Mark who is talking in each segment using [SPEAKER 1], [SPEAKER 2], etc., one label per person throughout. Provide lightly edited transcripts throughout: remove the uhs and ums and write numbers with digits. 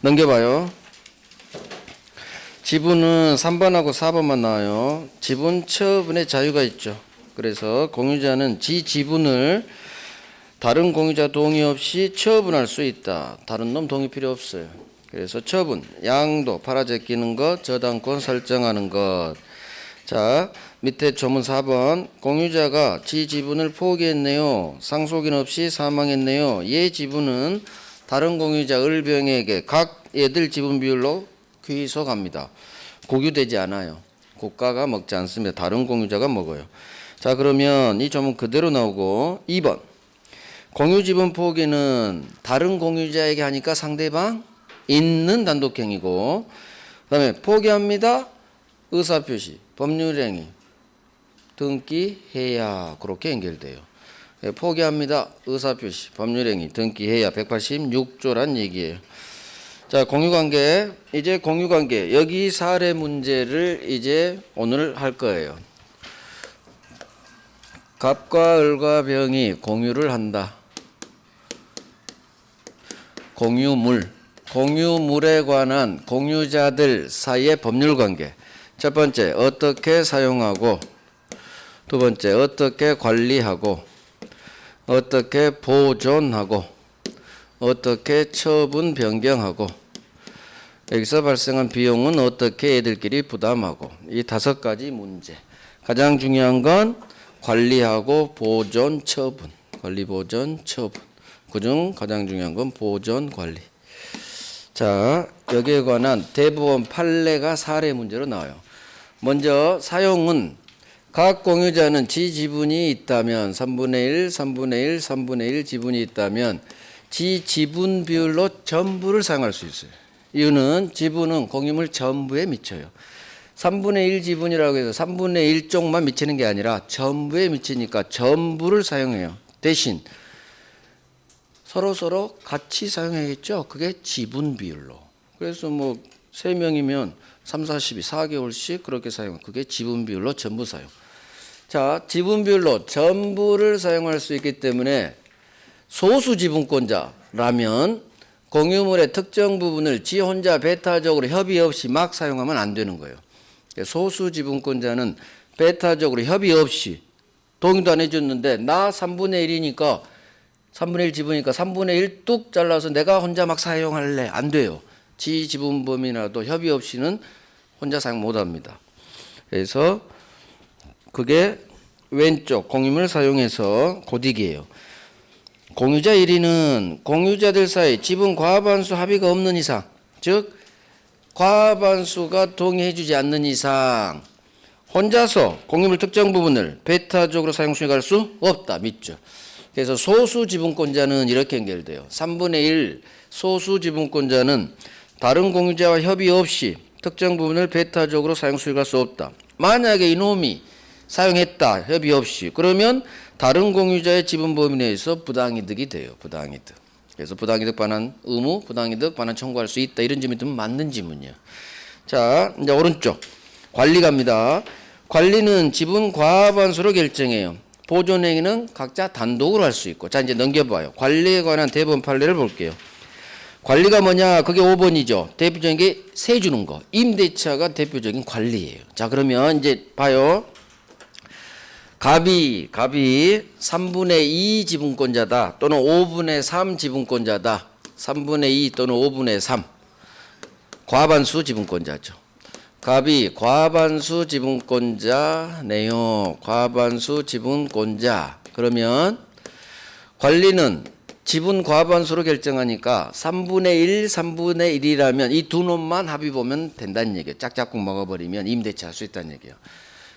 [SPEAKER 1] 넘겨봐요. 지분은 3번하고 4번만 나와요. 지분 처분의 자유가 있죠. 그래서 공유자는 지 지분을 다른 공유자 동의 없이 처분할 수 있다. 다른 놈 동의 필요 없어요. 그래서 처분, 양도, 팔아제끼는 것, 저당권 설정하는 것. 자, 밑에 조문 4번. 공유자가 지 지분을 포기했네요. 상속인 없이 사망했네요. 얘 지분은 다른 공유자 을병에게 각 얘들 지분 비율로 귀속합니다. 고유되지 않아요. 국가가 먹지 않습니다. 다른 공유자가 먹어요. 자, 그러면 이 조문 그대로 나오고 2번. 공유 지분 포기는 다른 공유자에게 하니까 상대방 있는 단독행위고, 그 다음에 포기합니다. 의사표시, 법률행위, 등기해야 그렇게 연결돼요. 포기합니다. 의사표시, 법률행위, 등기해야 186조란 얘기예요. 자, 공유관계. 이제 공유관계. 여기 사례 문제를 이제 오늘 할 거예요. 갑과 을과 병이 공유를 한다. 공유물. 공유물에 관한 공유자들 사이의 법률관계. 첫 번째, 어떻게 사용하고, 두 번째, 어떻게 관리하고, 어떻게 보존하고, 어떻게 처분 변경하고, 여기서 발생한 비용은 어떻게 애들끼리 부담하고, 이 5가지 문제. 가장 중요한 건 관리하고 보존 처분. 관리 보존 처분. 그중 가장 중요한 건 보존 관리. 자, 여기에 관한 대법원 판례가 사례 문제로 나와요. 먼저 사용은 각 공유자는 지 지분이 있다면 3분의 1, 3분의 1, 3분의 1 지분이 있다면 지 지분 비율로 전부를 사용할 수 있어요. 이유는 지분은 공유물 전부에 미쳐요. 3분의 1 지분이라고 해서 3분의 1쪽만 미치는 게 아니라 전부에 미치니까 전부를 사용해요. 대신 서로 같이 사용해야겠죠. 그게 지분 비율로. 그래서 뭐 3명이면 3, 40이 4개월씩 그렇게 사용. 그게 지분 비율로 전부 사용. 자, 지분 비율로 전부를 사용할 수 있기 때문에 소수 지분권자라면 공유물의 특정 부분을 지 혼자 배타적으로 협의 없이 막 사용하면 안 되는 거예요. 소수 지분권자는 배타적으로 협의 없이 동의도 안 해줬는데 나 3분의 1이니까 3분의 1 지분이니까 3분의 1 뚝 잘라서 내가 혼자 막 사용할래. 안 돼요. 지 지분범위라도 협의 없이는 혼자 사용 못합니다. 그래서 그게 왼쪽 공유물 사용해서 고딕이에요. 공유자 1위는 공유자들 사이 지분 과반수 합의가 없는 이상, 즉 과반수가 동의해주지 않는 이상 혼자서 공유물 특정 부분을 배타적으로 사용 수익할 수 없다. 믿죠. 그래서 소수 지분권자는 이렇게 연결돼요. 3분의 1 소수 지분권자는 다른 공유자와 협의 없이 특정 부분을 배타적으로 사용 수익할 수 없다. 만약에 이놈이 사용했다. 협의 없이. 그러면 다른 공유자의 지분 범위 내에서 부당이득이 돼요. 부당이득. 그래서 부당이득 반환 의무, 부당이득 반환 청구할 수 있다. 이런 질문이 맞는 질문이에요. 자, 이제 오른쪽. 관리 갑니다. 관리는 지분 과반수로 결정해요. 보존행위는 각자 단독으로 할 수 있고. 자, 이제 넘겨봐요. 관리에 관한 대법원 판례를 볼게요. 관리가 뭐냐? 그게 5번이죠. 대표적인 게 세 주는 거. 임대차가 대표적인 관리예요. 자, 그러면 이제 봐요. 갑이 3분의 2 지분권자다. 또는 5분의 3 지분권자다. 3분의 2 또는 5분의 3. 과반수 지분권자죠. 갑이 과반수 지분권자네요. 과반수 지분권자. 그러면 관리는 지분 과반수로 결정하니까 3분의 1, 3분의 1이라면 이 두 놈만 합의 보면 된다는 얘기예요. 짝짝꿍 먹어버리면 임대차 할 수 있다는 얘기예요.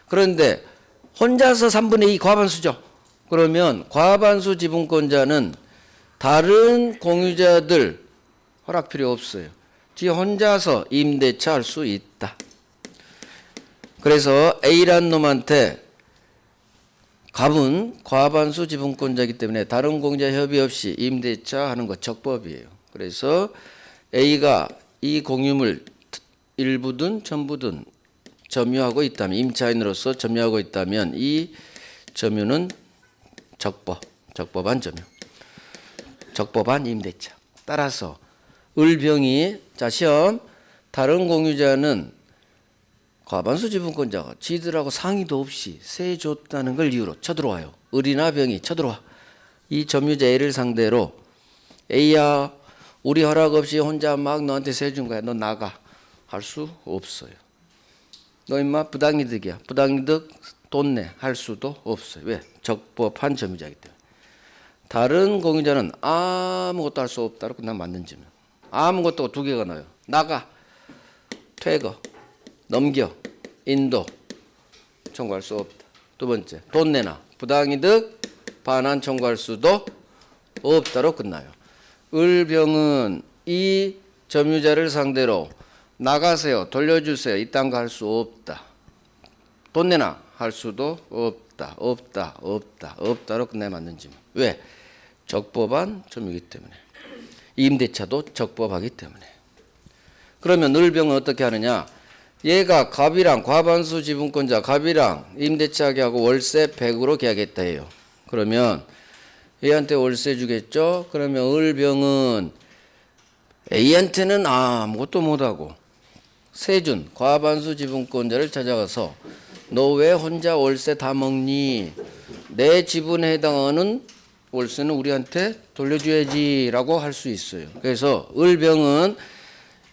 [SPEAKER 1] 그런데 혼자서 3분의 2 과반수죠. 그러면 과반수 지분권자는 다른 공유자들 허락 필요 없어요. 지 혼자서 임대차 할 수 있다. 그래서 A라는 놈한테 갑은 과반수 지분권자이기 때문에 다른 공유자 협의 없이 임대차 하는 거 적법이에요. 그래서 A가 이 공유물 일부든 전부든 점유하고 있다면, 임차인으로서 점유하고 있다면 이 점유는 적법한 점유, 적법한 임대차. 따라서 을병이 자, 시험. 다른 공유자는 과반수 지분권자가 지들하고 상의도 없이 세 줬다는 걸 이유로 쳐들어와요. 을이나 병이 쳐들어와. 이 점유자 A를 상대로 A야, 우리 허락 없이 혼자 막 너한테 세 준 거야. 너 나가. 할 수 없어요. 너 임마 부당이득이야. 부당이득 돈 내. 할 수도 없어요. 왜? 적법한 점유자이기 때문에. 다른 공유자는 아무것도 할 수 없다고 그냥 맞는지면. 아무것도 두 개가 나요. 나가. 퇴거. 넘겨. 인도. 청구할 수 없다. 두 번째. 돈 내놔. 부당이득 반환 청구할 수도 없다로 끝나요. 을병은 이 점유자를 상대로 나가세요. 돌려주세요. 이딴 거 할 수 없다. 돈 내놔. 할 수도 없다. 없다로 끝내 맞는지. 왜? 적법한 점유이기 때문에. 임대차도 적법하기 때문에. 그러면 을병은 어떻게 하느냐? 얘가 갑이랑 과반수 지분권자 갑이랑 임대차 계약하고 월세 100으로 계약했다 해요. 그러면 A한테 월세 주겠죠? 그러면 을병은 A한테는 아무것도 못하고 세준 과반수 지분권자를 찾아가서 너 왜 혼자 월세 다 먹니? 내 지분에 해당하는 월세는 우리한테 돌려줘야지 라고 할 수 있어요. 그래서 을병은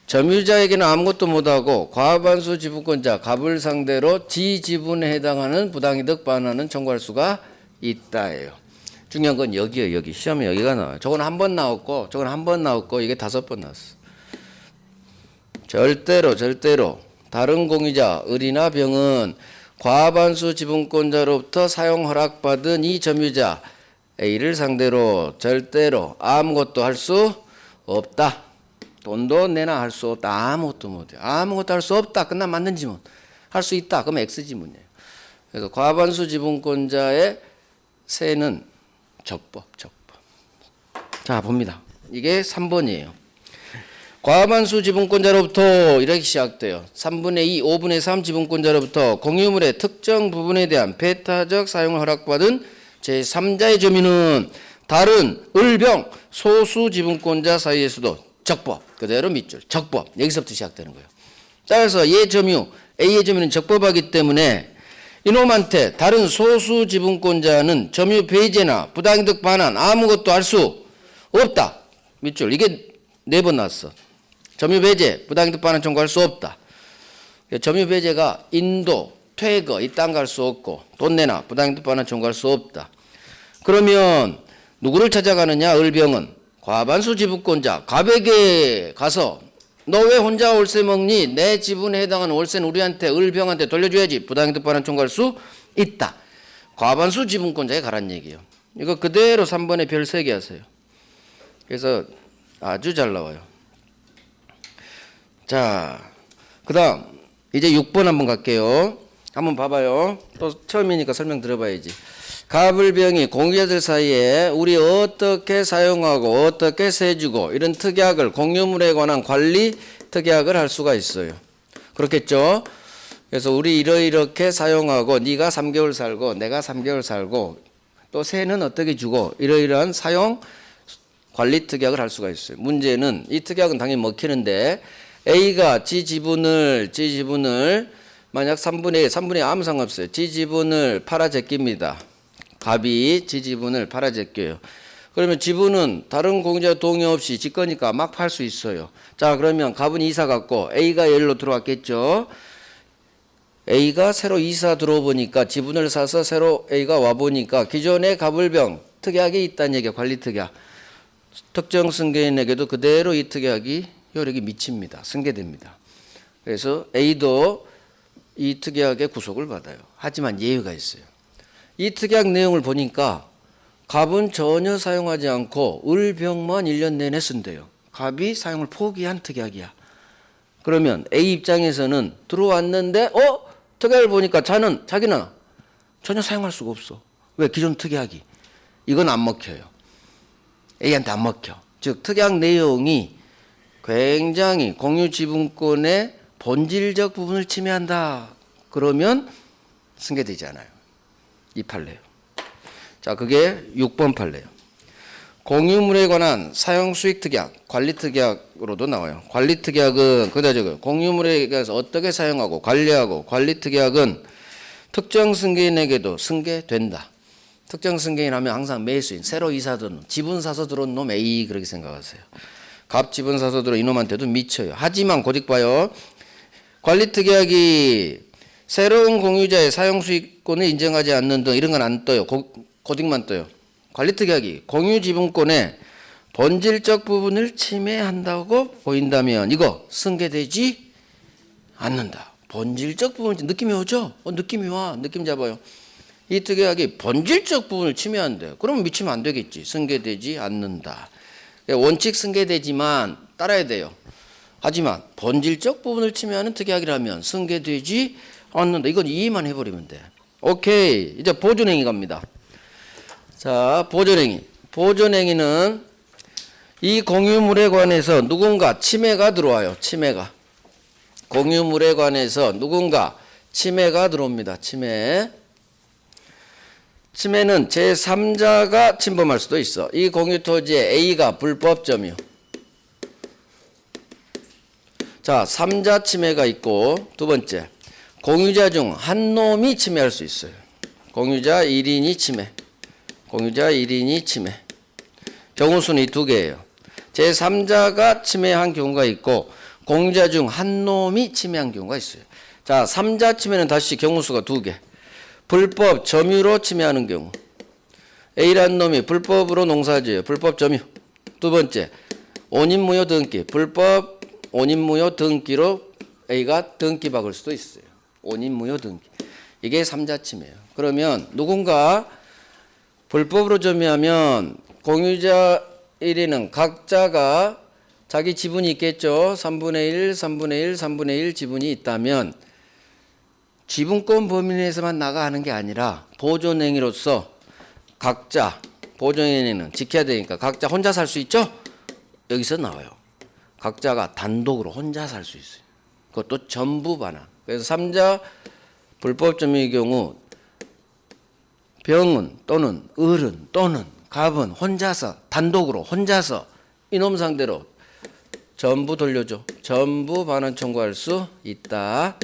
[SPEAKER 1] 점유자에게는 아무것도 못하고 과반수 지분권자 갑을 상대로 지 지분에 해당하는 부당이득 반환은 청구할 수가 있다예요. 중요한 건 여기예요. 여기 시험에 여기가 나와요. 저건 한 번 나왔고 저건 한 번 나왔고 이게 5번 나왔어. 절대로 다른 공유자 을이나 병은 과반수 지분권자로부터 사용 허락받은 이 점유자 A를 상대로 절대로 아무것도 할 수 없다. 돈도 내나 할 수 없다. 아무것도 못해. 아무것도 할 수 없다. 끝나 맞는 지문. 할 수 있다. 그럼 X지문이에요. 그래서 과반수 지분권자의 세는 적법. 자, 봅니다. 이게 3번이에요. 과반수 지분권자로부터 이렇게 시작돼요. 3분의 2, 5분의 3 지분권자로부터 공유물의 특정 부분에 대한 배타적 사용을 허락받은 제3자의 점유는 다른 을병 소수 지분권자 사이에서도 적법. 그대로 밑줄. 적법. 여기서부터 시작되는 거예요. 따라서 얘 점유, A의 점유는 적법하기 때문에 이놈한테 다른 소수 지분권자는 점유 배제나 부당이득 반환 아무것도 할 수 없다. 밑줄. 이게 4번 나왔어. 점유 배제, 부당이득 반환 청구할 수 없다. 점유 배제가 인도, 퇴거 이딴 거 할 수 없고 돈 내나 부당이득 반환 청구할 수 없다. 그러면 누구를 찾아가느냐? 을병은 과반수 지분권자 갑에게 가서 너 왜 혼자 월세 먹니? 내 지분에 해당하는 월세는 우리한테 을병한테 돌려줘야지. 부당이득 반환 청구할 수 있다. 과반수 지분권자에 가란 얘기예요. 이거 그대로 3번에 별 3개 하세요. 그래서 아주 잘 나와요. 자, 그 다음 이제 6번 한번 갈게요. 한번 봐봐요. 또 처음이니까 설명 들어봐야지. 갑을병이 공유자들 사이에 우리 어떻게 사용하고 어떻게 세주고 이런 특약을 공유물에 관한 관리 특약을 할 수가 있어요. 그렇겠죠? 그래서 우리 이렇게 사용하고 네가 3개월 살고 내가 3개월 살고 또 세는 어떻게 주고 이러이러한 사용 관리 특약을 할 수가 있어요. 문제는 이 특약은 당연히 먹히는데 A가 지 지분을 만약 3분의 2 아무 상관없어요. 지 지분을 팔아 제낍니다. 갑이 지 지분을 팔아 제껴요. 그러면 지분은 다른 공유자 동의 없이 지 거니까 막 팔 수 있어요. 자, 그러면 갑은 이사 갔고 A가 열로 들어왔겠죠. A가 새로 이사 들어오니까 지분을 사서 새로 A가 와보니까 기존의 갑을병 특약이 있다는 얘기야. 관리 특약. 특정 승계인에게도 그대로 이 특약이 효력이 미칩니다. 승계됩니다. 그래서 A도 이 특약의 구속을 받아요. 하지만 예외가 있어요. 이 특약 내용을 보니까 갑은 전혀 사용하지 않고 을병만 1년 내내 쓴대요. 갑이 사용을 포기한 특약이야. 그러면 A 입장에서는 들어왔는데 특약을 보니까 자기는 전혀 사용할 수가 없어. 왜? 기존 특약이. 이건 안 먹혀요. A한테 안 먹혀. 즉 특약 내용이 굉장히 공유지분권의 본질적 부분을 침해한다. 그러면 승계되지 않아요. 이 판례요. 자, 그게 6번 판례요. 공유물에 관한 사용수익특약, 관리특약으로도 나와요. 관리특약은 그다죠. 공유물에 관해서 어떻게 사용하고 관리하고, 관리특약은 특정 승계인에게도 승계된다. 특정 승계인 하면 항상 매수인, 새로 이사 들어온, 지분 사서 들어온 놈 A 그렇게 생각하세요. 갑 지분 사서 들어온 이놈한테도 미쳐요. 하지만 고딕 봐요. 관리특약이 새로운 공유자의 사용수익권을 인정하지 않는 등 이런 건 안 떠요. 고딕만 떠요. 관리특약이 공유지분권의 본질적 부분을 침해한다고 보인다면 이거 승계되지 않는다. 본질적 부분 느낌이 오죠? 느낌이 와. 느낌 잡아요. 이 특약이 본질적 부분을 침해한대요. 그러면 미치면 안 되겠지. 승계되지 않는다. 원칙 승계되지만 따라야 돼요. 하지만 본질적 부분을 침해하는 특약이라면 승계되지 않는다. 이건 이해만 해버리면 돼. 오케이. 이제 보존행위 갑니다. 자, 보존행위. 보존행위는 이 공유물에 관해서 누군가 침해가 들어와요. 침해가. 공유물에 관해서 누군가 침해가 들어옵니다. 침해. 침해는 제3자가 침범할 수도 있어. 이 공유토지에 A가 불법점이요. 자, 3자 침해가 있고, 두 번째, 공유자 중 한 놈이 침해할 수 있어요. 공유자 1인이 침해. 공유자 1인이 침해. 경우수는 이 두 개예요. 제3자가 침해한 경우가 있고, 공유자 중 한 놈이 침해한 경우가 있어요. 자, 3자 침해는 다시 경우수가 두 개. 불법 점유로 침해하는 경우. A라는 놈이 불법으로 농사지어요. 불법 점유. 두 번째, 온인무효 등기. 불법 온인무효 등기로 A가 등기 박을 수도 있어요. 온인무효 등기. 이게 3자 침해예요. 그러면 누군가 불법으로 점유하면 공유자 1위는 각자가 자기 지분이 있겠죠. 3분의 1, 3분의 1, 3분의 1 지분이 있다면 지분권 범위 내에서만 나가는 게 아니라 보존행위로서 각자 보존행위는 지켜야 되니까 각자 혼자 살 수 있죠? 여기서 나와요. 각자가 단독으로 혼자 살 수 있어요. 그것도 전부 반환. 그래서 3자 불법 점유의 경우 병은 또는 을은 또는 갑은 혼자서 단독으로 혼자서 이놈 상대로 전부 돌려줘. 전부 반환 청구할 수 있다.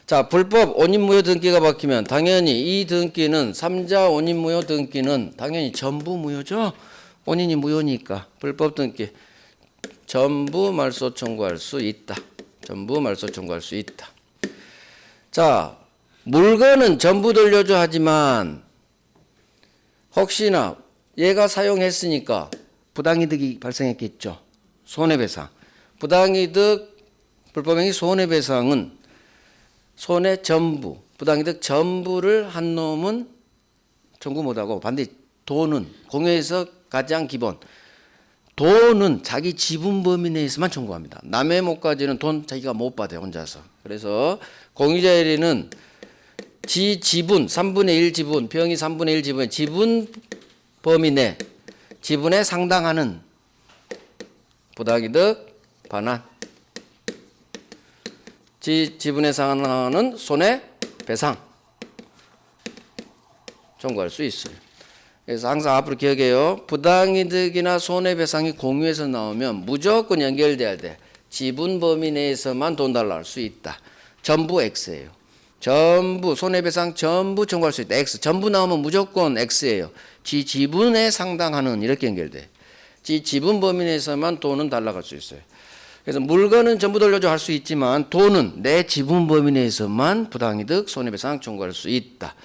[SPEAKER 1] 자, 불법 온인무효 등기가 박히면 당연히 이 등기는 3자 온인무효 등기는 당연히 전부 무효죠. 온인이 무효니까 불법 등기 전부 말소 청구할 수 있다. 전부 말소 청구할 수 있다. 자, 물건은 전부 돌려줘 하지만 혹시나 얘가 사용했으니까 부당이득이 발생했겠죠. 손해배상. 부당이득 불법행위 손해배상은 손해 전부, 부당이득 전부를 한 놈은 청구 못하고 반드시 돈은 공유에서 가장 기본 돈은 자기 지분 범위 내에서만 청구합니다. 남의 몫까지는 돈 자기가 못 받아요. 혼자서. 그래서 공유자 1위는 지 지분 3분의 1 지분 병이 3분의 1 지분 지분 범위 내 지분에 상당하는 부당이득 반환 지분에 상하는 손해배상 청구할 수 있어요. 그래서 항상 앞으로 기억해요. 부당이득이나 손해배상이 공유에서 나오면 무조건 연결돼야 돼. 지분 범위 내에서만 돈 달라 할 수 있다. 전부 X예요. 전부 손해배상 전부 청구할 수 있다. X 전부 나오면 무조건 X예요. 지 지분에 상당하는 이렇게 연결돼. 지 지분 범위 내에서만 돈은 달라갈 수 있어요. 그래서 물건은 전부 돌려줘 할 수 있지만 돈은 내 지분 범위 내에서만 부당이득 손해배상 청구할 수 있다.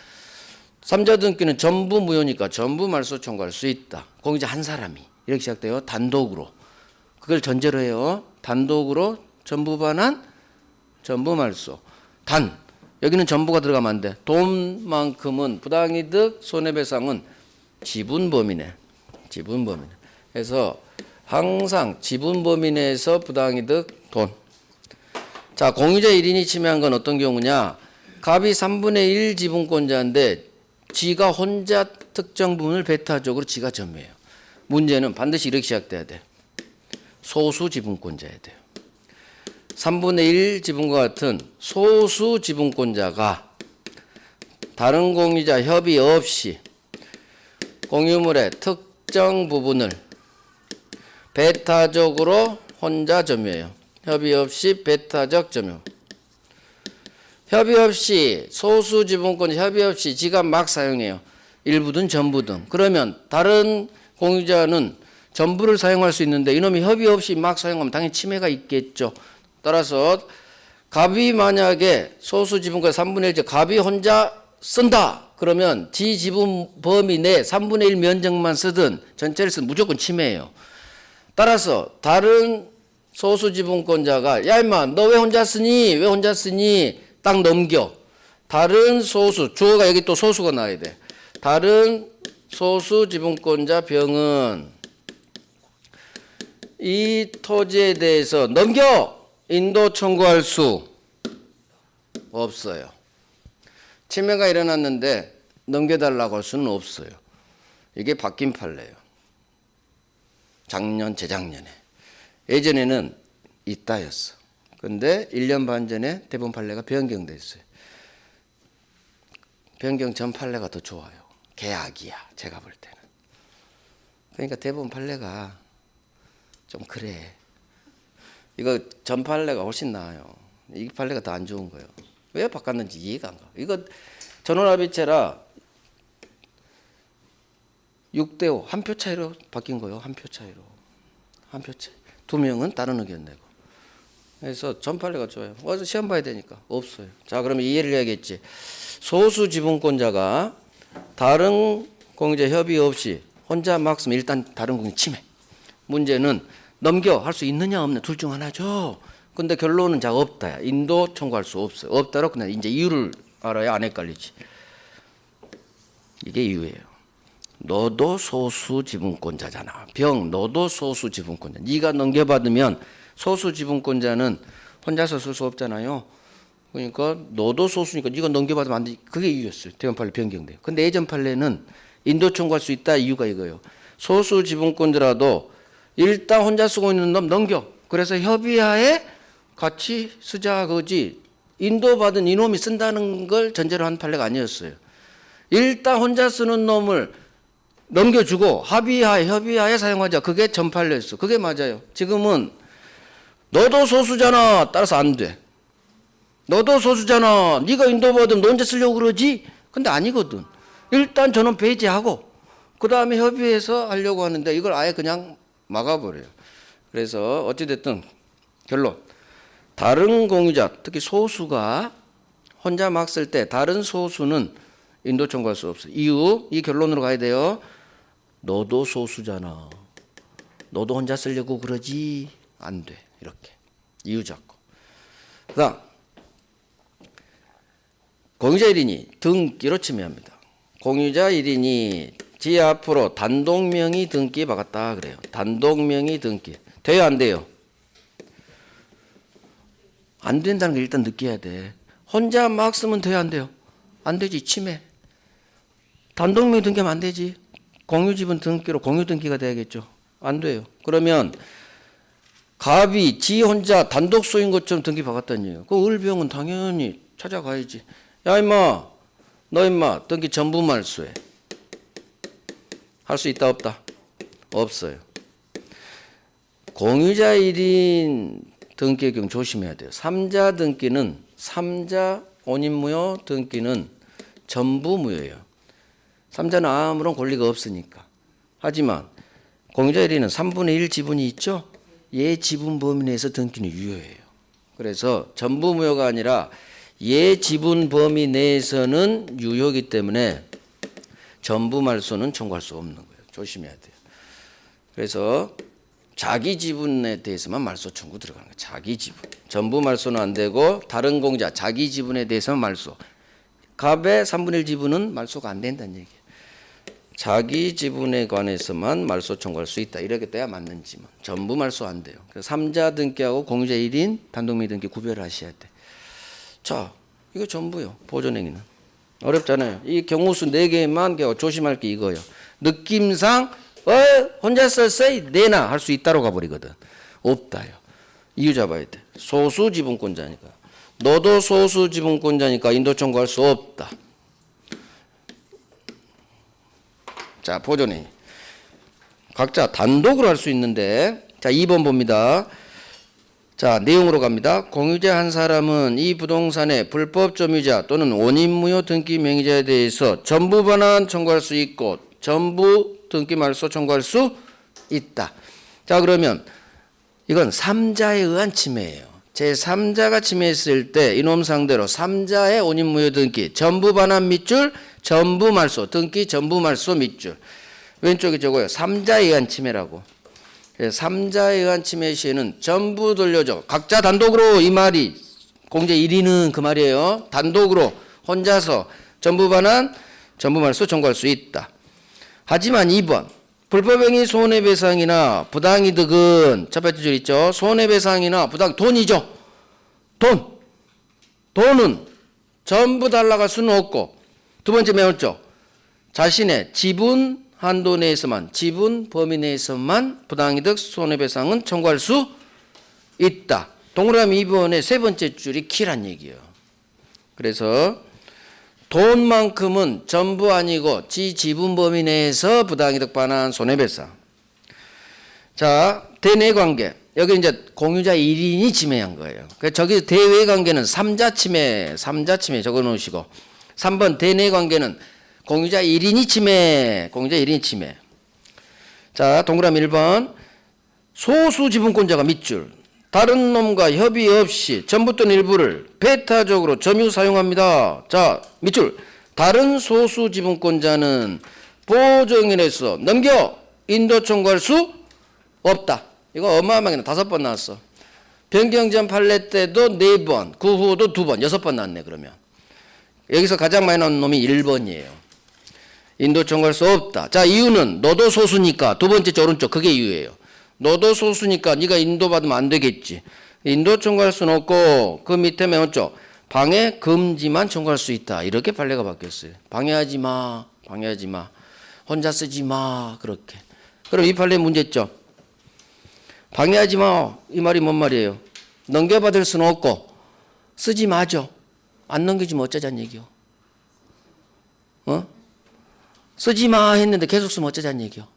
[SPEAKER 1] 3자 등기는 전부 무효니까 전부 말소 청구할 수 있다. 공유자 한 사람이 이렇게 시작돼요. 단독으로. 그걸 전제로 해요. 단독으로 전부 반환 전부 말소. 단 여기는 전부가 들어가면 안 돼. 돈만큼은 부당이득 손해배상은 지분 범위 내. 지분 범위 내. 그래서 항상 지분 범위 내에서 부당이득 돈. 자, 공유자 1인이 침해한 건 어떤 경우냐? 갑이 3분의 1 지분권자인데 지가 혼자 특정 부분을 배타적으로 지가 점유해요. 문제는 반드시 이렇게 시작돼야 돼. 소수 지분권자야 돼요. 3분의 1 지분과 같은 소수 지분권자가 다른 공유자 협의 없이 공유물의 일정 부분을 배타적으로 혼자 점유해요. 협의 없이 배타적 점유. 협의 없이 소수 지분권 협의 없이 지가 막 사용해요. 일부든 전부든. 그러면 다른 공유자는 전부를 사용할 수 있는데 이놈이 협의 없이 막 사용하면 당연히 침해가 있겠죠. 따라서 갑이 만약에 소수 지분권 3분의 1, 갑이 혼자 쓴다. 그러면 지 지분 범위 내 3분의 1 면적만 쓰든 전체를 쓰든 무조건 침해예요. 따라서 다른 소수 지분권자가 야 임마 너 왜 혼자 쓰니? 왜 혼자 쓰니? 딱 넘겨. 다른 소수, 주어가 여기 또 소수가 나와야 돼. 다른 소수 지분권자 병은 이 토지에 대해서 넘겨! 인도 청구할 수 없어요. 침해가 일어났는데 넘겨달라고 할 수는 없어요. 이게 바뀐 판례예요. 작년, 재작년에. 예전에는 있다였어. 근데 1년 반 전에 대법원 판례가 변경됐어요. 변경 전 판례가 더 좋아요. 계약이야, 제가 볼 때는. 그러니까 대법원 판례가 좀 그래. 이거 전 판례가 훨씬 나아요. 이 판례가 더 안 좋은 거예요. 왜 바꿨는지 이해가 안 가. 이거 전원합의체라 6대5 한 표 차이로 바뀐 거예요. 한 표 차이로. 한 표 차이. 두 명은 다른 의견 내고. 그래서 전 판례가 좋아요. 와서 시험 봐야 되니까 없어요. 자, 그러면 이해를 해야겠지. 소수 지분권자가 다른 공유자 협의 없이 혼자 막 쓰면 일단 다른 공유 침해. 문제는 넘겨 할 수 있느냐 없느냐 둘 중 하나죠. 근데 결론은 자 없다야. 인도 청구할 수 없어요. 없다로 그냥 이제 이유를 알아야 안 헷갈리지. 이게 이유예요. 너도 소수 지분권자잖아. 병 너도 소수 지분권자. 네가 넘겨받으면 소수 지분권자는 혼자서 쓸 수 없잖아요. 그러니까 너도 소수니까 네가 넘겨받으면 안 돼. 그게 이유였어요. 대법원 판례 변경돼요. 근데 예전 판례는 인도 청구할 수 있다 이유가 이거예요. 소수 지분권자라도 일단 혼자 쓰고 있는 놈 넘겨. 그래서 협의하에 같이 쓰자 그거지. 인도받은 이놈이 쓴다는 걸 전제로 한 판례가 아니었어요. 일단 혼자 쓰는 놈을 넘겨주고 협의하에 사용하자. 그게 전 판례였어. 그게 맞아요. 지금은 너도 소수잖아. 따라서 안 돼. 너도 소수잖아. 네가 인도받으면 너 혼자 쓰려고 그러지? 근데 아니거든. 일단 저는 배제하고 그 다음에 협의해서 하려고 하는데 이걸 아예 그냥 막아버려요. 그래서 어찌됐든 결론. 다른 공유자, 특히 소수가 혼자 막 쓸 때 다른 소수는 인도 청구할 수 없어요. 이유, 이 결론으로 가야 돼요. 너도 소수잖아. 너도 혼자 쓰려고 그러지? 안 돼. 이렇게. 이유 잡고. 그 다음. 공유자 1인이 등기로 침해합니다. 공유자 1인이 지 앞으로 단독명의 등기 박았다 그래요. 단독명의 등기. 돼요 안 돼요? 안 된다는 걸 일단 느껴야 돼. 혼자 막 쓰면 돼요 안 돼요? 안 되지. 침해. 단독명의 등기하면 안 되지. 공유지분 등기로 공유등기가 돼야겠죠. 안 돼요. 그러면 갑이 지 혼자 단독 소유인 것처럼 등기 박았다는 얘기예요. 그 을병은 당연히 찾아가야지. 야 임마 너 임마 등기 전부 말소해. 할 수 있다 없다? 없어요. 공유자 1인 등기의 경우 조심해야 돼요. 3자 등기는 3자 혼인무효 등기는 전부 무효예요. 3자는 아무런 권리가 없으니까. 하지만 공유자 1인은 3분의 1 지분이 있죠. 얘 지분 범위 내에서 등기는 유효해요. 그래서 전부 무효가 아니라 얘 지분 범위 내에서는 유효이기 때문에 전부 말소는 청구할 수 없는 거예요. 조심해야 돼요. 그래서 자기 지분에 대해서만 말소 청구 들어가는 거예요. 자기 지분. 전부 말소는 안 되고 다른 공유자 자기 지분에 대해서만 말소. 갑의 3분의 1 지분은 말소가 안 된다는 얘기예요. 자기 지분에 관해서만 말소 청구할 수 있다. 이렇게 돼야 맞는지만 전부 말소 안 돼요. 그래서 3자 등기하고 공유자 1인 단독명의 등기 구별하셔야 돼. 자, 이거 전부요. 보존행위는. 어렵잖아요. 이 경우수 4개만 조심할 게 이거예요. 느낌상 혼자 썼어요. 내나 할 수 있다로 가버리거든. 없다요. 이유 잡아야 돼. 소수 지분권자니까. 너도 소수 지분권자니까 인도 청구할 수 없다. 자, 보존행위. 각자 단독으로 할 수 있는데, 자 2번 봅니다. 자 내용으로 갑니다. 공유자 한 사람은 이 부동산의 불법 점유자 또는 원인무효 등기 명의자에 대해서 전부 반환 청구할 수 있고 전부 등기 말소 청구할 수 있다. 자 그러면 이건 3자에 의한 침해예요. 제3자가 침해했을 때 이놈 상대로 3자의 원인무효 등기 전부 반환 밑줄 전부 말소 등기 전부 말소 밑줄. 왼쪽에 저거요. 3자에 의한 침해라고. 3자에 의한 침해 시에는 전부 돌려줘. 각자 단독으로 이 말이 공제 1위는 그 말이에요. 단독으로 혼자서 전부 반환 전부 말소 청구할 수 있다. 하지만 2번 불법행위 손해배상이나 부당이득은 첫 번째 줄 있죠. 손해배상이나 부당 돈이죠. 돈은 전부 달라갈 수는 없고 두 번째 매웠죠. 자신의 지분 한도 내에서만 지분 범위 내에서만 부당이득 손해배상은 청구할 수 있다. 동그라미 2번의 세 번째 줄이 키란 얘기예요. 그래서 돈만큼은 전부 아니고 지 지분 범위 내에서 부당이득 반환 손해배상. 자 대내관계 여기 이제 공유자 1인이 침해한 거예요. 그래서 저기 대외관계는 3자 침해 적어놓으시고 3번 대내관계는 공유자 1인이 침해, 공유자 1인이 침해. 자, 동그라미 1번. 소수 지분권자가 밑줄. 다른 놈과 협의 없이 전부 또는 일부를 배타적으로 점유 사용합니다. 자, 밑줄. 다른 소수 지분권자는 보정인에서 넘겨 인도 청구할 수 없다. 이거 어마어마하게 5번 나왔어. 변경전 판례 때도 4번, 그 후도 2번, 6번 나왔네, 그러면. 여기서 가장 많이 나온 놈이 1번이에요. 인도 청구할 수 없다. 자 이유는 너도 소수니까 두 번째 오른쪽 그게 이유예요. 너도 소수니까 네가 인도받으면 안 되겠지. 인도 청구할 수는 없고 그 밑에 맨 오른쪽 방해 금지만 청구할 수 있다. 이렇게 판례가 바뀌었어요. 방해하지 마. 혼자 쓰지 마. 그렇게. 그럼 이 판례 문제점. 방해하지 마. 이 말이 뭔 말이에요? 넘겨받을 수는 없고 쓰지 마죠. 안 넘겨지면 어쩌자는 얘기요. 쓰지 마 했는데 계속 쓰면 어쩌자는 얘기요.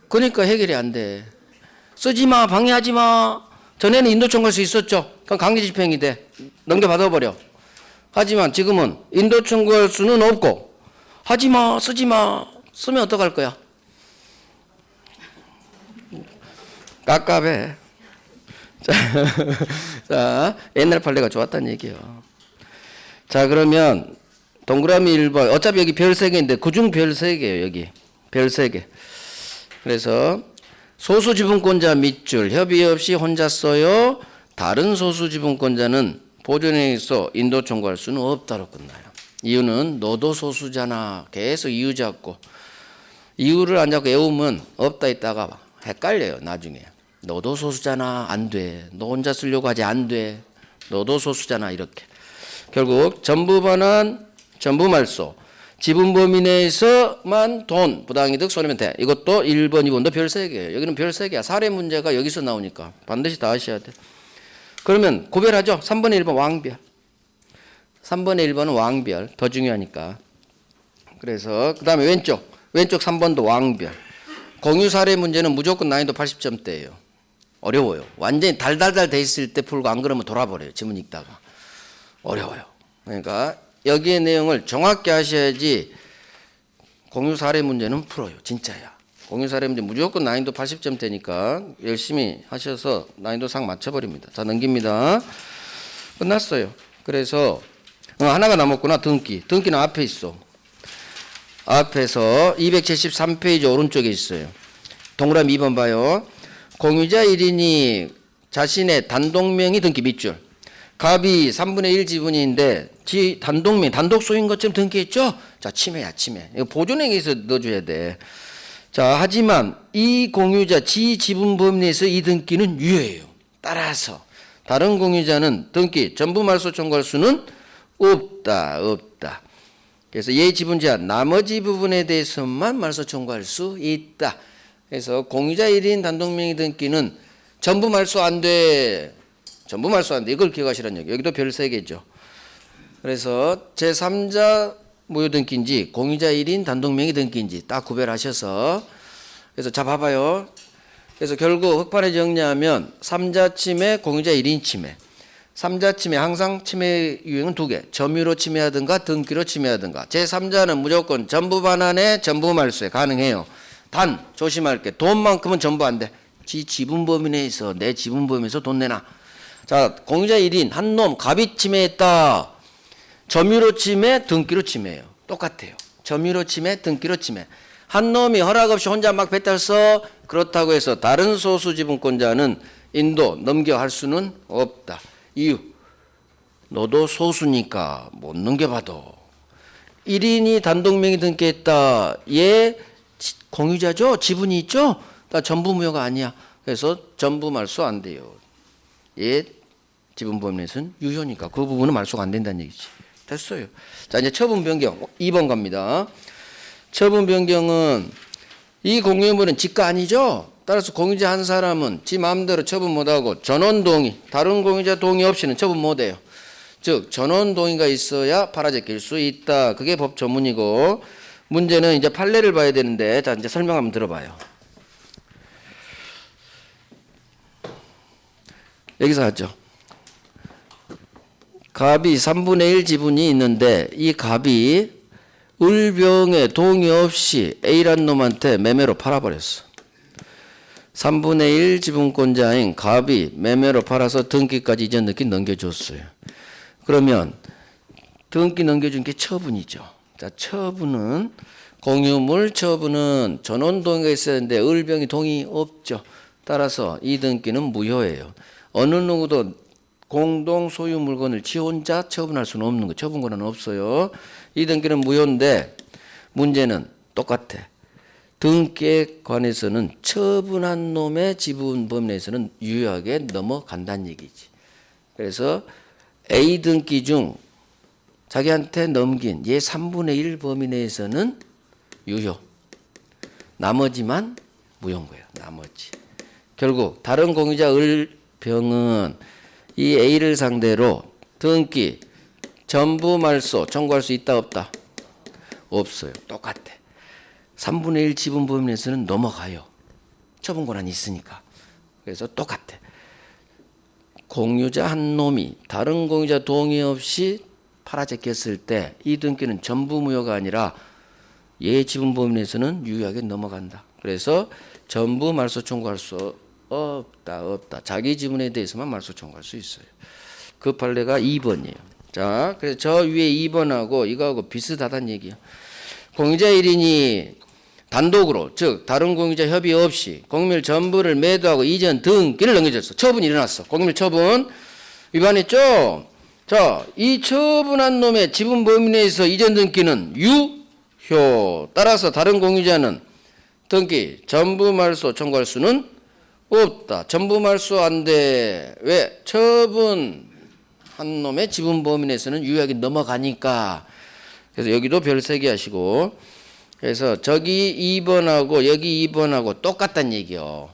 [SPEAKER 1] 그러니까 해결이 안 돼. 쓰지 마, 방해하지 마. 전에는 인도 청구할 수 있었죠. 그럼 강제 집행이 돼. 넘겨받아버려. 하지만 지금은 인도 청구할 수는 없고 하지 마, 쓰지 마. 쓰면 어떡할 거야? 깝깝해. 자, 옛날 판례가 좋았다는 얘기예요. 자, 그러면 동그라미 1번. 어차피 여기 별 3개인데 그중 별 3개예요. 여기 별 3개. 그래서 소수 지분권자 밑줄 협의 없이 혼자 써요. 다른 소수 지분권자는 보존에 있어 인도 청구할 수는 없다로 끝나요. 이유는 너도 소수잖아. 계속 이유 잡고 이유를 안 잡고 외우면 없다 있다가 헷갈려요. 나중에. 너도 소수잖아. 안 돼. 너 혼자 쓰려고 하지 안 돼. 너도 소수잖아. 이렇게. 결국 전부 반환, 전부 말소, 지분 범위 내에서만 돈, 부당이득 손해면 돼. 이것도 1번, 2번도 별 3개예요. 여기는 별 3개야. 사례 문제가 여기서 나오니까 반드시 다 하셔야 돼. 그러면 구별하죠. 3번에 1번 왕별. 3번에 1번은 왕별. 더 중요하니까. 그래서 그 다음에 왼쪽 3번도 왕별. 공유 사례 문제는 무조건 난이도 80점대예요. 어려워요. 완전히 달달달 돼 있을 때 풀고 안 그러면 돌아버려요. 지문 읽다가. 어려워요. 그러니까 여기의 내용을 정확히 하셔야지 공유 사례 문제는 풀어요. 진짜야. 공유 사례 문제 무조건 난이도 80점대니까 열심히 하셔서 난이도 상 맞춰버립니다. 자, 넘깁니다. 끝났어요. 그래서 하나가 남았구나. 등기는 앞에 있어. 앞에서 273페이지 오른쪽에 있어요. 동그라미 2번 봐요. 공유자 1인이 자신의 단독명의 등기 밑줄. 갑이 3분의 1 지분인데 단독명, 단독 소유인 것처럼 등기했죠? 자, 침해야, 침해. 이거 보존행위에서 넣어줘야 돼. 자, 하지만 이 공유자 지분 범위 내에서 이 등기는 유효해요. 따라서 다른 공유자는 등기 전부 말소 청구할 수는 없다. 그래서 얘 지분 제한 나머지 부분에 대해서만 말소 청구할 수 있다. 그래서 공유자 1인 단독명의 등기는 전부 말소 안 돼. 이걸 기억하시라는 얘기. 여기도 별 3개죠. 그래서 제3자 무효 등기인지 공유자 1인 단독명의 등기인지 딱 구별하셔서 그래서 자 봐봐요. 그래서 결국 흑판에 정리하면 3자 침해, 공유자 1인 침해. 3자 침해 항상 침해 유형은 두 개. 점유로 침해하든가 등기로 침해하든가. 제3자는 무조건 전부 반환에 전부 말소에 가능해요. 단 조심할 게 돈만큼은 전부 안 돼. 지 지분 범위 내에서 내 지분 범위에서 돈 내놔. 자, 공유자 1인 한 놈 갑이 침해했다. 점유로 침해, 등기로 침해해요. 똑같아요. 점유로 침해, 등기로 침해. 한 놈이 허락 없이 혼자 막 뱉어 써. 그렇다고 해서 다른 소수 지분권자는 인도 넘겨할 수는 없다. 이유. 너도 소수니까 못 넘겨봐도 1인이 단독명의 등기했다. 얘 공유자죠? 지분이 있죠? 그러니까 전부 무효가 아니야. 그래서 전부 말소 안 돼요. 얘 지분 범위에서는 유효니까 그 부분은 말소가 안 된다는 얘기지. 됐어요. 자, 이제 처분 변경 2번 갑니다. 처분 변경은 이 공유물은 지가 아니죠. 따라서 공유자 한 사람은 지 마음대로 처분 못하고 전원 동의, 다른 공유자 동의 없이는 처분 못해요. 즉 전원 동의가 있어야 팔아제낄 수 있다. 그게 법 조문이고 문제는 이제 판례를 봐야 되는데 자 이제 설명 한번 들어봐요. 여기서 하죠. 갑이 3분의 1 지분이 있는데 이 갑이 을병에 동의 없이 A란 놈한테 매매로 팔아버렸어. 3분의 1 지분권자인 갑이 매매로 팔아서 등기까지 이전 등기 넘겨줬어요. 그러면 등기 넘겨준 게 처분이죠. 자, 처분은 공유물 처분은 전원 동의가 있어야 하는데 을병이 동의 없죠. 따라서 이 등기는 무효예요. 어느 누구도 공동 소유 물건을 지 혼자 처분할 수는 없는 거. 처분권은 없어요. 이 등기는 무효인데 문제는 똑같아. 등기에 관해서는 처분한 놈의 지분 범위 내에서는 유효하게 넘어간다는 얘기지. 그래서 A 등기 중 자기한테 넘긴 얘 3분의 1 범위 내에서는 유효. 나머지만 무효인 거예요. 나머지. 결국 다른 공유자 을병은 이 A를 상대로 등기 전부 말소 청구할 수 있다 없다? 없어요. 똑같아. 3분의 1 지분 범위 내에서는 넘어가요. 처분 권한이 있으니까. 그래서 똑같아. 공유자 한 놈이 다른 공유자 동의 없이 팔아제꼈을 때 이 등기는 전부 무효가 아니라 얘 지분 범위 내에서는 유효하게 넘어간다. 그래서 전부 말소 청구할 수 없다. 자기 지분에 대해서만 말소 청구할 수 있어요. 그 판례가 2번이에요. 자, 그래서 저 위에 2번하고 이거하고 비슷하다는 얘기야. 공유자 1인이 단독으로, 즉 다른 공유자 협의 없이 공유물 전부를 매도하고 이전 등기를 넘겨줬어. 처분이 일어났어. 공유물 처분 위반했죠. 자, 이 처분한 놈의 지분 범위 내에서 이전 등기는 유효. 따라서 다른 공유자는 등기 전부 말소 청구할 수는 없다. 전부 말소 안 돼. 왜? 처분한 놈의 지분 범위 내에서는 유효하게 넘어가니까. 그래서 여기도 별 3개 하시고. 그래서 저기 2번하고 여기 2번하고 똑같다는 얘기요.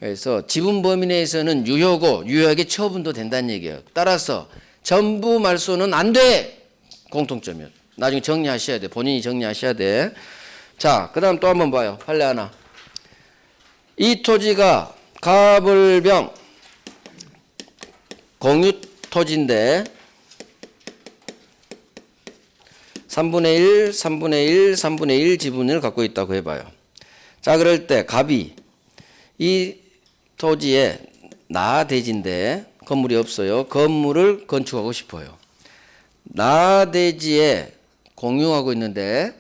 [SPEAKER 1] 그래서 지분 범위 내에서는 유효고 유효하게 처분도 된다는 얘기예요. 따라서 전부 말소는 안 돼. 공통점이요. 나중에 정리하셔야 돼. 본인이 정리하셔야 돼. 자, 그 다음 또 한번 봐요. 판례 하나. 이 토지가 갑을병 공유 토지인데 3분의 1, 3분의 1, 3분의 1 지분을 갖고 있다고 해봐요. 자, 그럴 때 갑이 이 토지에 나대지인데 건물이 없어요. 건물을 건축하고 싶어요. 나대지에 공유하고 있는데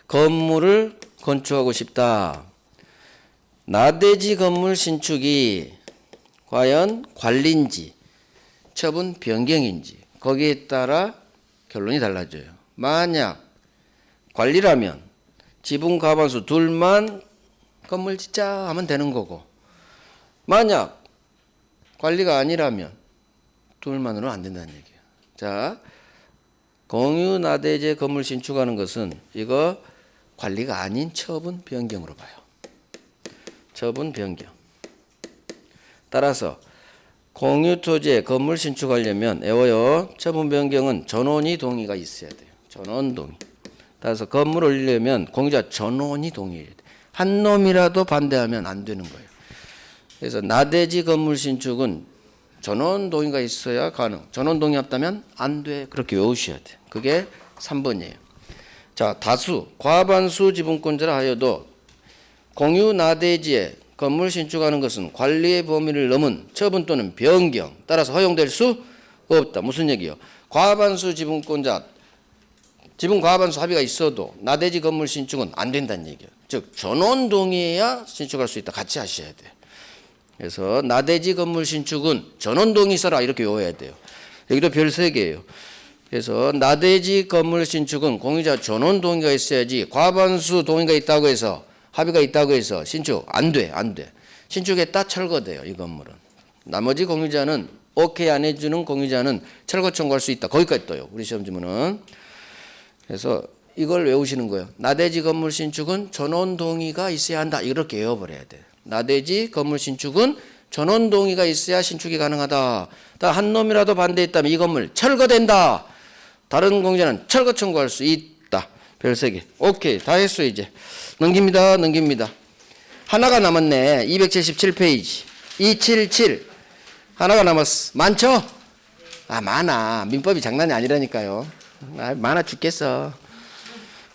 [SPEAKER 1] 건물을 건축하고 싶다. 나대지 건물 신축이 과연 관리인지 처분 변경인지 거기에 따라 결론이 달라져요. 만약 관리라면 지분 과반수 둘만 건물 짓자 하면 되는 거고 만약 관리가 아니라면 둘만으로는 안 된다는 얘기예요. 자, 공유 나대지에 건물 신축하는 것은 이거 관리가 아닌 처분 변경으로 봐요. 처분 변경. 따라서 공유 토지에 건물 신축하려면 애워요. 처분 변경은 전원이 동의가 있어야 돼요. 전원 동의. 따라서 건물을 올리려면 공유자 전원이 동의해야 돼. 한 놈이라도 반대하면 안 되는 거예요. 그래서 나대지 건물 신축은 전원 동의가 있어야 가능. 전원 동의 없다면 안 돼. 그렇게 외우셔야 돼. 그게 3번이에요. 자, 다수, 과반수 지분권자라 하여도 공유 나대지에 건물 신축하는 것은 관리의 범위를 넘은 처분 또는 변경 따라서 허용될 수 없다. 무슨 얘기요? 과반수 지분권자, 지분 과반수 합의가 있어도 나대지 건물 신축은 안 된다는 얘기예요. 즉 전원 동의해야 신축할 수 있다. 같이 하셔야 돼요. 그래서 나대지 건물 신축은 전원 동의 있어라 이렇게 외워야 돼요. 여기도 별 3개예요. 그래서 나대지 건물 신축은 공유자 전원 동의가 있어야지 과반수 동의가 있다고 해서 합의가 있다고 해서 신축 안 돼. 신축했다 철거돼요. 이 건물은. 나머지 공유자는 오케이 안 해주는 공유자는 철거 청구할 수 있다. 거기까지 떠요. 우리 시험 지문은. 그래서 이걸 외우시는 거예요. 나대지 건물 신축은 전원 동의가 있어야 한다. 이렇게 외워버려야 돼요. 나대지 건물 신축은 전원 동의가 있어야 신축이 가능하다. 한 놈이라도 반대했다면 이 건물 철거된다. 다른 공유자는 철거 청구할 수 있다. 별 3개. 오케이. 다 했어요 이제. 넘깁니다. 하나가 남았네. 277페이지. 277. 하나가 남았어. 많죠? 많아. 민법이 장난이 아니라니까요. 많아 죽겠어.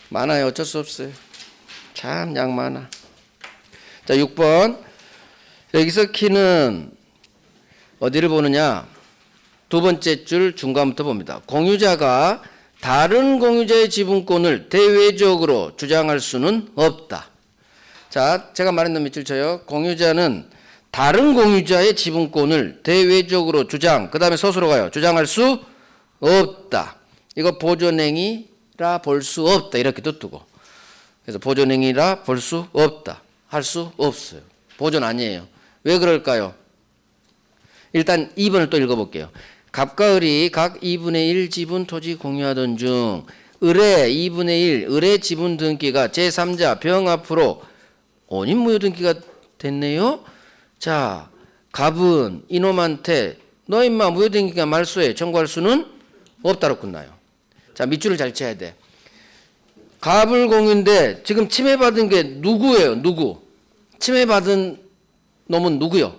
[SPEAKER 1] 많아요. 어쩔 수 없어요. 참 양 많아. 자, 6번. 여기서 키는 어디를 보느냐? 두 번째 줄 중간부터 봅니다. 공유자가 다른 공유자의 지분권을 대외적으로 주장할 수는 없다. 자, 제가 말했던 밑줄 쳐요. 공유자는 다른 공유자의 지분권을 대외적으로 주장, 그 다음에 서술로 가요. 주장할 수 없다. 이거 보존행위라 볼 수 없다. 이렇게 뜻두고. 그래서 보존행위라 볼 수 없다. 할 수 없어요. 보존 아니에요. 왜 그럴까요? 일단 2번을 또 읽어볼게요. 갑과 을이 각 2분의 1 지분 토지 공유하던 중 을의 2분의 1 을의 지분 등기가 제3자 병 앞으로 원인 무효 등기가 됐네요. 자, 갑은 이놈한테 너 임마 무효 등기가 말소해 청구할 수는 없다로 끝나요. 자, 밑줄을 잘 쳐야 돼. 갑을 공유인데 지금 침해받은 게 누구예요? 누구? 침해받은 놈은 누구요?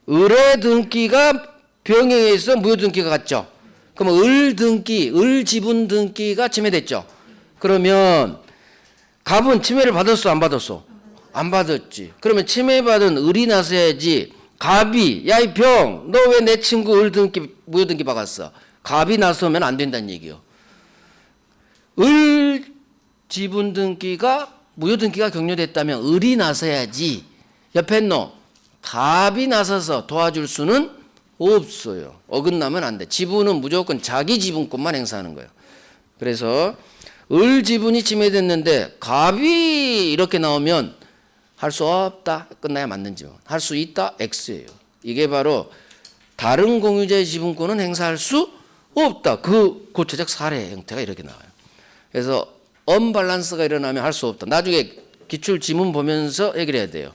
[SPEAKER 1] 을의 등기가 병에 의해서 무효 등기가 갔죠. 그러면 을 등기, 을 지분 등기가 침해됐죠. 그러면 갑은 침해를 받았어, 안 받았어? 안 받았지. 그러면 침해받은 을이 나서야지. 갑이 야 이 병, 너 왜 내 친구 을 등기 무효 등기 박았어? 갑이 나서면 안 된다는 얘기요. 을 지분 등기가 무효 등기가 격려됐다면 을이 나서야지. 옆에 놈 갑이 나서서 도와줄 수는 없어요. 어긋나면 안 돼. 지분은 무조건 자기 지분권만 행사하는 거예요. 그래서 을 지분이 침해됐는데 갑이 이렇게 나오면 할 수 없다. 끝나야 맞는 지분. 할 수 있다. X예요. 이게 바로 다른 공유자의 지분권은 행사할 수 없다. 그 구체적 사례 형태가 이렇게 나와요. 그래서 언밸런스가 일어나면 할 수 없다. 나중에 기출 지문 보면서 해결해야 돼요.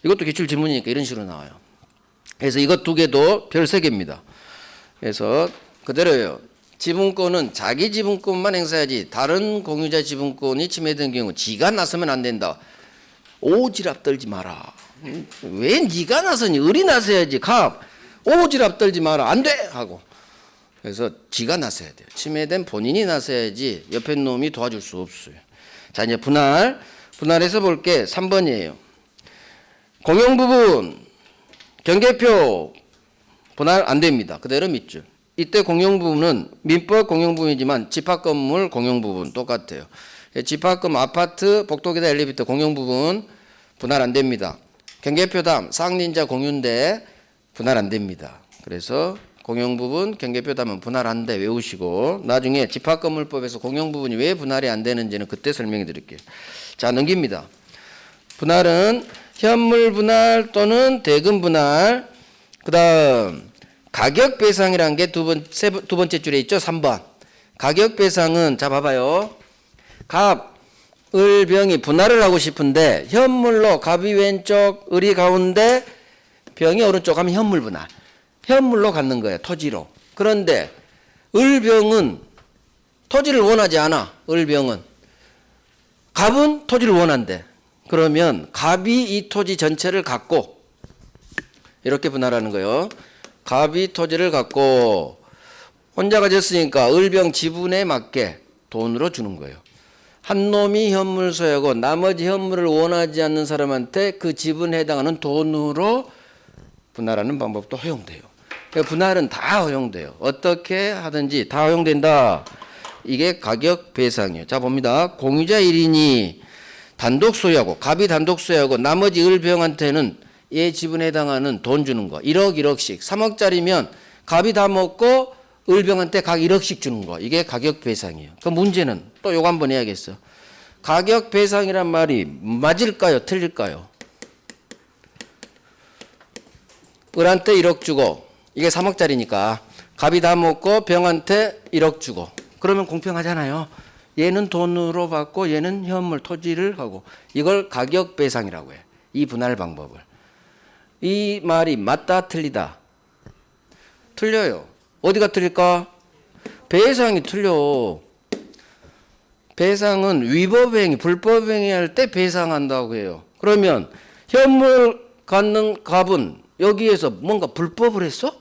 [SPEAKER 1] 이것도 기출 지문이니까 이런 식으로 나와요. 그래서 이것 2개도 별 3개입니다. 그래서 그대로예요. 지분권은 자기 지분권만 행사해야지 다른 공유자 지분권이 침해된 경우 지가 나서면 안 된다. 오지랖 떨지 마라. 왜 네가 나서니? 을이 나서야지. 갑 오지랖 떨지 마라. 안 돼! 하고. 그래서 지가 나서야 돼요. 침해된 본인이 나서야지 옆에 놈이 도와줄 수 없어요. 자, 이제 분할해서 볼게. 3번이에요. 공용부분 경계표 분할 안 됩니다. 그대로 밑줄. 이때 공용부분은 민법 공용부분이지만 집합건물 공용부분 똑같아요. 집합건물 아파트 복도계단 엘리베이터 공용부분 분할 안 됩니다. 경계표 다음 쌍닌자 공유인데 분할 안 됩니다. 그래서 공용부분 경계표 다음은 분할 안 돼 외우시고 나중에 집합건물법에서 공용부분이 왜 분할이 안 되는지는 그때 설명해 드릴게요. 자, 넘깁니다. 분할은 현물 분할 또는 대금 분할, 그 다음 가격 배상이라는 게 두 번째 줄에 있죠. 3번. 가격 배상은 자 봐봐요. 갑, 을, 병이 분할을 하고 싶은데 현물로 갑이 왼쪽, 을이 가운데, 병이 오른쪽 하면 현물 분할. 현물로 갖는 거예요. 토지로. 그런데 을, 병은 토지를 원하지 않아. 을병은. 갑은 토지를 원한대. 그러면 갑이 이 토지 전체를 갖고 이렇게 분할하는 거예요. 갑이 토지를 갖고 혼자 가졌으니까 을병 지분에 맞게 돈으로 주는 거예요. 한 놈이 현물을 소유하고 나머지 현물을 원하지 않는 사람한테 그 지분에 해당하는 돈으로 분할하는 방법도 허용돼요. 그러니까 분할은 다 허용돼요. 어떻게 하든지 다 허용된다. 이게 가격 배상이에요. 자 봅니다. 공유자 1인이 단독 소유하고 갑이 단독 소유하고 나머지 을병한테는 얘 지분에 해당하는 돈 주는 거. 1억 1억씩. 3억짜리면 갑이 다 먹고 을병한테 각 1억씩 주는 거. 이게 가격 배상이에요. 그 문제는 또 요거 한번 해야겠어. 가격 배상이란 말이 맞을까요? 틀릴까요? 을한테 1억 주고 이게 3억짜리니까 갑이 다 먹고 병한테 1억 주고 그러면 공평하잖아요. 얘는 돈으로 받고 얘는 현물 토지를 하고 이걸 가격 배상이라고 해. 이 분할 방법을. 이 말이 맞다 틀리다. 틀려요. 어디가 틀릴까? 배상이 틀려. 배상은 위법행위, 불법행위 할 때 배상한다고 해요. 그러면 현물 갖는 갑은 여기에서 뭔가 불법을 했어?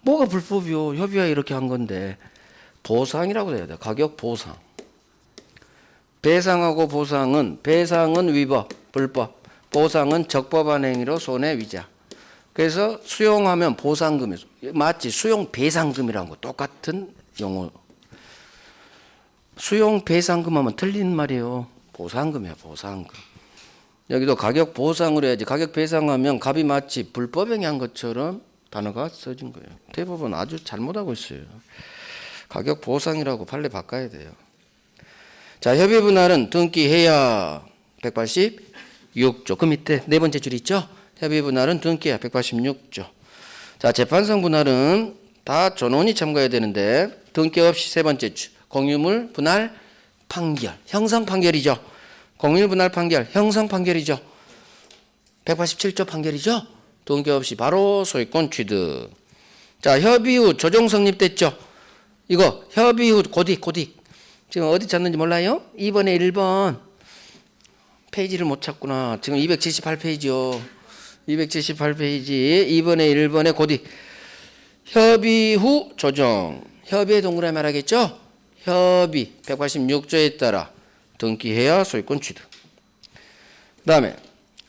[SPEAKER 1] 뭐가 불법이요? 협의가 이렇게 한 건데. 보상이라고 해야 돼. 가격 보상. 배상하고 보상은 배상은 위법, 불법. 보상은 적법한 행위로 손해위자. 그래서 수용하면 보상금이 맞지? 수용 배상금이라는 거 똑같은 용어. 수용 배상금 하면 틀린 말이에요. 보상금이야, 보상금. 여기도 가격 보상을 해야지. 가격 배상하면 갑이 마치 불법행위 한 것처럼 단어가 써진 거예요. 대법원 아주 잘못하고 있어요. 가격 보상이라고 판례 바꿔야 돼요. 자, 협의 분할은 등기해야 186조. 그 밑에 네 번째 줄 있죠? 협의 분할은 등기해야 186조. 자, 재판상 분할은 다 전원이 참가해야 되는데 등기 없이 세 번째 줄. 공유물 분할 판결. 형성 판결이죠. 공유물 분할 판결. 형성 판결이죠. 187조 판결이죠. 등기 없이 바로 소유권 취득. 자, 협의 후 조정 성립됐죠. 이거 협의 후 고딕. 지금 어디 찾는지 몰라요? 2번에 1번. 페이지를 못 찾구나. 지금 278페이지요. 278페이지 2번에 1번에 고딕. 협의 후 조정. 협의의 동그라미 말하겠죠? 협의 186조에 따라 등기해야 소유권 취득. 그 다음에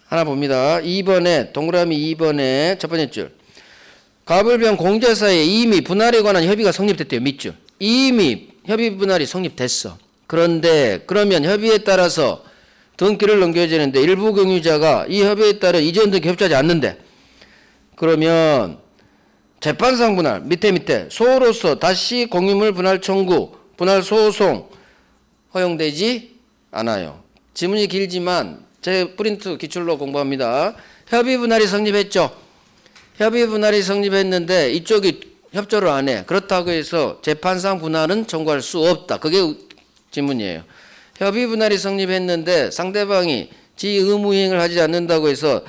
[SPEAKER 1] 하나 봅니다. 2번에 동그라미 2번에 첫 번째 줄. 갑을병 공자 사이에 이미 분할에 관한 협의가 성립됐대요. 밑줄. 이미 협의 분할이 성립됐어. 그런데 그러면 협의에 따라서 등기를 넘겨야 되는데 일부 경유자가 이 협의에 따라 이전 등기 협조하지 않는데 그러면 재판상 분할 밑에 소로서 다시 공유물 분할 청구 분할 소송 허용되지 않아요. 지문이 길지만 제 프린트 기출로 공부합니다. 협의 분할이 성립했죠. 협의 분할이 성립했는데 이쪽이 협조를 안 해. 그렇다고 해서 재판상 분할은 청구할 수 없다. 그게 질문이에요. 협의 분할이 성립했는데 상대방이 지 의무 이행을 하지 않는다고 해서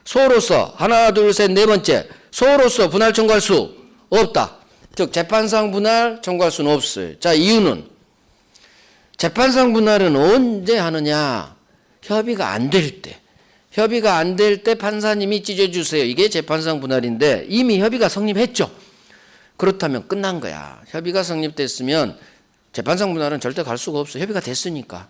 [SPEAKER 1] 소로서 하나 둘 셋 네 번째 소로서 분할 청구할 수 없다. 즉 재판상 분할 청구할 수는 없어요. 자, 이유는 재판상 분할은 언제 하느냐? 협의가 안 될 때. 협의가 안 될 때 판사님이 찢어주세요. 이게 재판상 분할인데 이미 협의가 성립했죠. 그렇다면 끝난 거야. 협의가 성립됐으면 재판상 분할은 절대 갈 수가 없어. 협의가 됐으니까.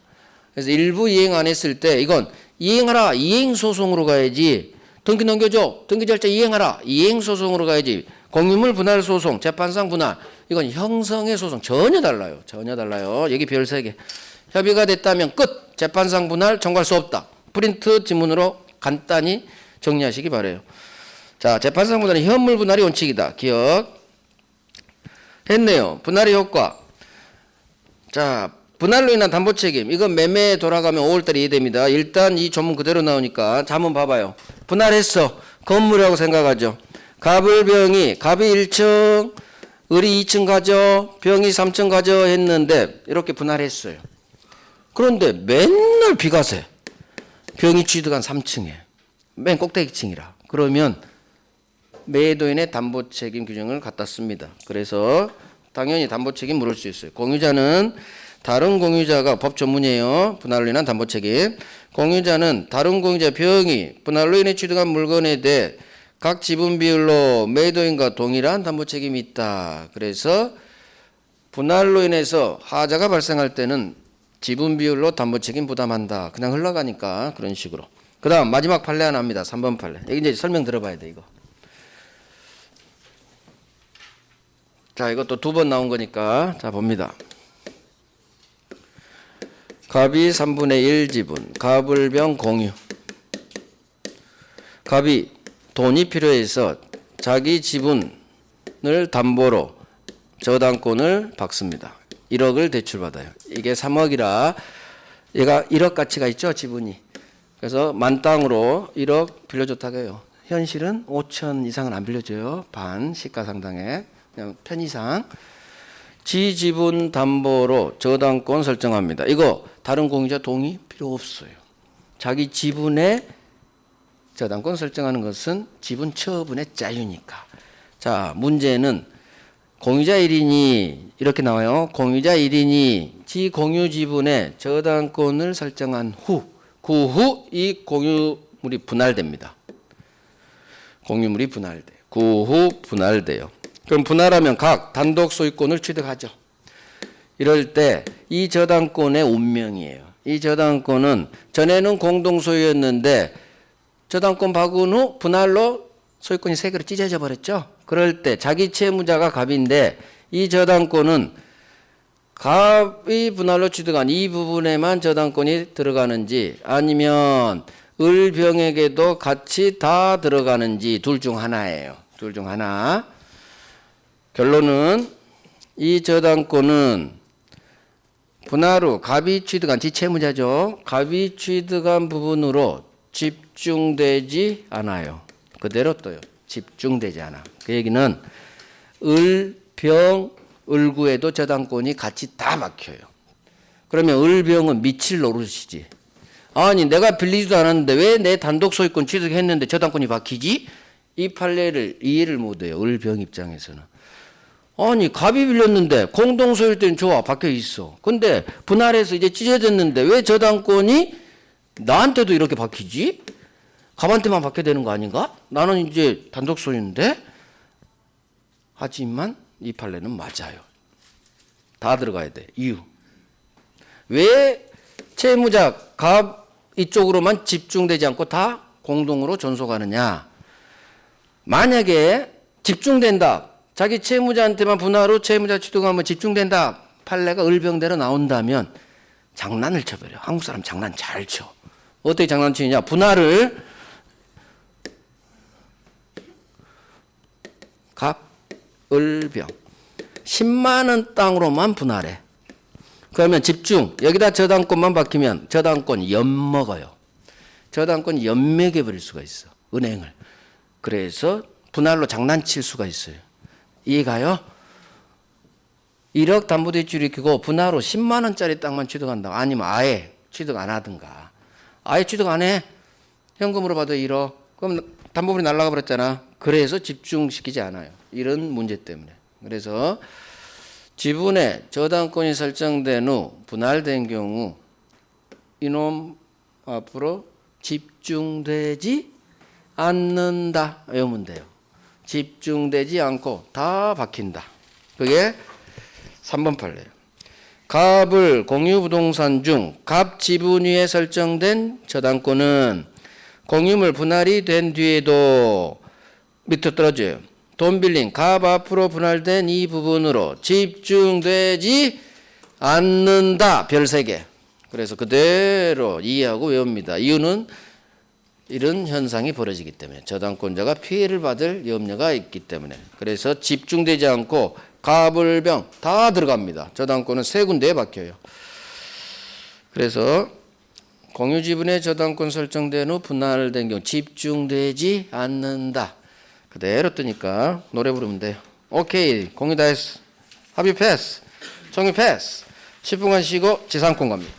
[SPEAKER 1] 그래서 일부 이행 안 했을 때 이건 이행하라. 이행소송으로 가야지. 등기 넘겨줘. 등기 절차 이행하라. 이행소송으로 가야지. 공유물 분할 소송, 재판상 분할. 이건 형성의 소송. 전혀 달라요. 전혀 달라요. 여기 별 3개. 협의가 됐다면 끝. 재판상 분할 청구할 수 없다. 프린트 지문으로 간단히 정리하시기 바라요. 자, 재판상 분할은 현물 분할이 원칙이다. 기억. 했네요. 분할의 효과. 자, 분할로 인한 담보 책임. 이건 매매에 돌아가면 5월달에 이해됩니다. 일단 이 조문 그대로 나오니까 자, 한번 봐봐요. 분할했어. 건물이라고 생각하죠. 갑이 1층, 을이 2층 가져, 병이 3층 가져 했는데 이렇게 분할했어요. 그런데 맨날 비가 새. 병이 취득한 3층에. 맨 꼭대기층이라. 그러면 매도인의 담보 책임 규정을 갖다 씁니다. 그래서 당연히 담보책임 물을 수 있어요. 공유자는 다른 공유자가 법 전문이에요. 분할로 인한 담보책임. 공유자는 다른 공유자 병이 분할로 인해 취득한 물건에 대해 각 지분 비율로 매도인과 동일한 담보책임이 있다. 그래서 분할로 인해서 하자가 발생할 때는 지분 비율로 담보책임 부담한다. 그냥 흘러가니까 그런 식으로. 그 다음 마지막 판례 하나 합니다. 3번 판례. 여기 이제 설명 들어봐야 돼 이거. 자, 이것도 2번 나온 거니까 자 봅니다. 갑이 3분의 1 지분, 갑을병 공유. 갑이 돈이 필요해서 자기 지분을 담보로 저당권을 받습니다. 1억을 대출받아요. 이게 3억이라 얘가 1억 가치가 있죠, 지분이. 그래서 만땅으로 1억 빌려줬다고 해요. 현실은 5천 이상은 안 빌려줘요. 반 시가상당에. 그냥 편 이상. 지 지분 담보로 저당권 설정합니다. 이거 다른 공유자 동의 필요 없어요. 자기 지분에 저당권 설정하는 것은 지분 처분의 자유니까. 자, 문제는 공유자 1인이 이렇게 나와요. 공유자 1인이 지 공유 지분에 저당권을 설정한 후, 그 후 이 공유물이 분할됩니다. 공유물이 분할돼요. 그 후 분할돼요. 그럼 분할하면 각 단독 소유권을 취득하죠. 이럴 때 이 저당권의 운명이에요. 이 저당권은 전에는 공동 소유였는데 저당권 박은 후 분할로 소유권이 3개로 찢어져 버렸죠. 그럴 때 자기 채무자가 갑인데 이 저당권은 갑이 분할로 취득한 이 부분에만 저당권이 들어가는지 아니면 을병에게도 같이 다 들어가는지 둘 중 하나예요. 둘 중 하나. 결론은 이 저당권은 분할 후 갑이 취득한 지 채무자죠. 갑이 취득한 부분으로 집중되지 않아요. 그대로 또요. 집중되지 않아. 그 얘기는 을, 병, 을구에도 저당권이 같이 다 막혀요. 그러면 을, 병은 미칠 노릇이지. 아니 내가 빌리지도 않았는데 왜 내 단독 소유권 취득했는데 저당권이 박히지? 이 판례를 이해를 못해요. 을, 병 입장에서는. 아니 갑이 빌렸는데 공동 소유일 때는 좋아 박혀 있어. 근데 분할해서 이제 찢어졌는데 왜 저당권이 나한테도 이렇게 박히지? 갑한테만 받게 되는 거 아닌가? 나는 이제 단독 소유인데? 하지만 이 판례는 맞아요. 다 들어가야 돼. 이유. 왜 채무자 갑 이쪽으로만 집중되지 않고 다 공동으로 전속하느냐? 만약에 집중된다. 자기 채무자한테만 분할 후 채무자 취득하면 집중된다. 판례가 을병대로 나온다면 장난을 쳐버려. 한국 사람 장난 잘 쳐. 어떻게 장난치느냐? 분할을 갑, 을, 병 10만 원 땅으로만 분할해. 그러면 집중. 여기다 저당권만 박히면 저당권 엿먹어요. 저당권 엿먹여버릴 수가 있어. 은행을. 그래서 분할로 장난칠 수가 있어요. 이해가요? 1억 담보대출이 끼고 분할로 10만 원짜리 땅만 취득한다. 아니면 아예 취득 안 하든가. 아예 취득 안 해. 현금으로 받아 1억. 그럼 담보물이 날아가 버렸잖아. 그래서 집중시키지 않아요. 이런 문제 때문에. 그래서 지분에 저당권이 설정된 후 분할된 경우 이놈 앞으로 집중되지 않는다. 외우면 돼요. 집중되지 않고 다 박힌다. 그게 3번 판례예요. 갑을 공유부동산 중 갑 지분 위에 설정된 저당권은 공유물 분할이 된 뒤에도 밑으로 떨어져요. 돈 빌린 갑 앞으로 분할된 이 부분으로 집중되지 않는다. 별 3개. 그래서 그대로 이해하고 외웁니다. 이유는 이런 현상이 벌어지기 때문에 저당권자가 피해를 받을 염려가 있기 때문에. 그래서 집중되지 않고 갑을병 다 들어갑니다. 저당권은 3군데에 박혀요. 그래서 공유지분의 저당권 설정된 후 분할된 경우 집중되지 않는다. 그대로 뜨니까 노래 부르면 돼요. 오케이, 공유 다 했어. 합의 패스, 정의 패스. 10분간 쉬고 지상권 갑니다.